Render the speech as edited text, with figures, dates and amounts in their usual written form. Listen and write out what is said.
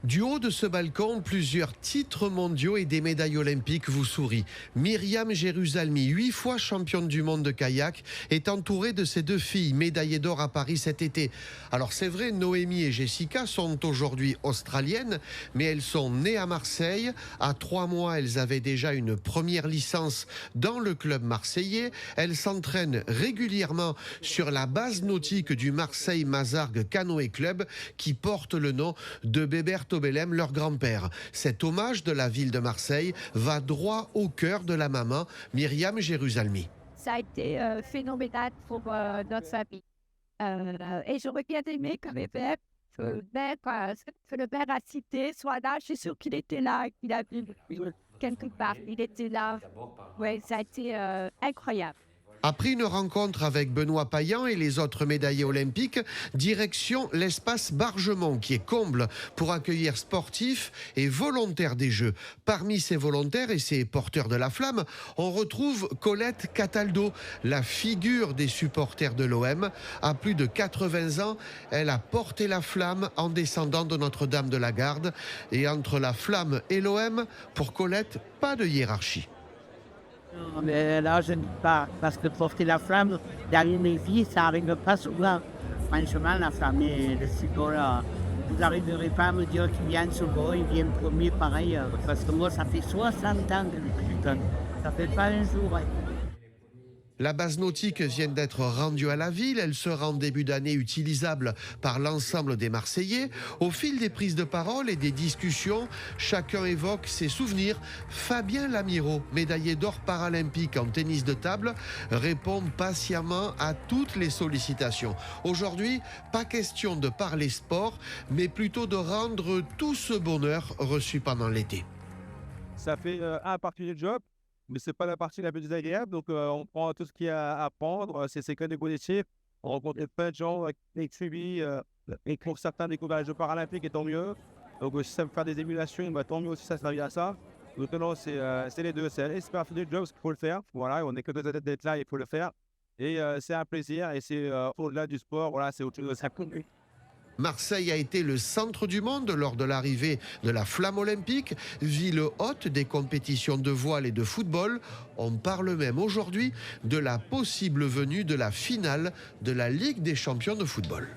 Du haut de ce balcon, plusieurs titres mondiaux et des médailles olympiques vous sourient. Myriam Jérusalemi, 8 fois championne du monde de kayak, est entourée de ses 2 filles, médaillées d'or à Paris cet été. Alors c'est vrai, Noémie et Jessica sont aujourd'hui australiennes, mais elles sont nées à Marseille. À 3 mois, elles avaient déjà une première licence dans le club marseillais. Elles s'entraînent régulièrement sur la base nautique du Marseille Mazargues Canoë Club qui porte le nom de Bébert Obelem, leur grand-père. Cet hommage de la ville de Marseille va droit au cœur de la maman, Myriam Jérusalemi. Ça a été phénoménal pour notre famille. Et j'aurais bien aimé que que le père a cité soit là. Je suis sûre qu'il était là, qu'il a vu quelque part. Il était là. Oui, ça a été incroyable. Après une rencontre avec Benoît Payan et les autres médaillés olympiques, direction l'espace Bargemont qui est comble pour accueillir sportifs et volontaires des Jeux. Parmi ces volontaires et ces porteurs de la flamme, on retrouve Colette Cataldo, la figure des supporters de l'OM. À plus de 80 ans, elle a porté la flamme en descendant de Notre-Dame de la Garde. Et entre la flamme et l'OM, pour Colette, pas de hiérarchie. Non, mais là, je ne dis pas, parce que porter la flamme dans mes vies, ça n'arrive pas souvent. Franchement, la flamme et le symbole, vous n'arriverez pas à me dire qu'ils viennent souvent, ils viennent premier pareil, parce que moi, ça fait 60 ans que je suis jeune. Ça fait pas un jour. Hein. La base nautique vient d'être rendue à la ville. Elle sera en début d'année utilisable par l'ensemble des Marseillais. Au fil des prises de parole et des discussions, chacun évoque ses souvenirs. Fabien Lamiro, médaillé d'or paralympique en tennis de table, répond patiemment à toutes les sollicitations. Aujourd'hui, pas question de parler sport, mais plutôt de rendre tout ce bonheur reçu pendant l'été. Ça fait un partie du job, mais c'est pas la partie la plus désagréable. Donc, on prend tout ce qu'il y a à apprendre. C'est que des positifs. On rencontre plein de gens avec suivi. Et pour certains, découvrir les Jeux paralympiques, et tant mieux. Donc, si ça veut faire des émulations, bah, tant mieux aussi, ça servir à ça. Donc, non, c'est les deux. C'est la partie du job, parce qu'il faut le faire. Voilà, on est que deux têtes d'être là, il faut le faire. Et c'est un plaisir. Et c'est au-delà du sport, voilà, c'est autre chose. Ça compte. Marseille a été le centre du monde lors de l'arrivée de la flamme olympique, ville haute des compétitions de voile et de football. On parle même aujourd'hui de la possible venue de la finale de la Ligue des champions de football.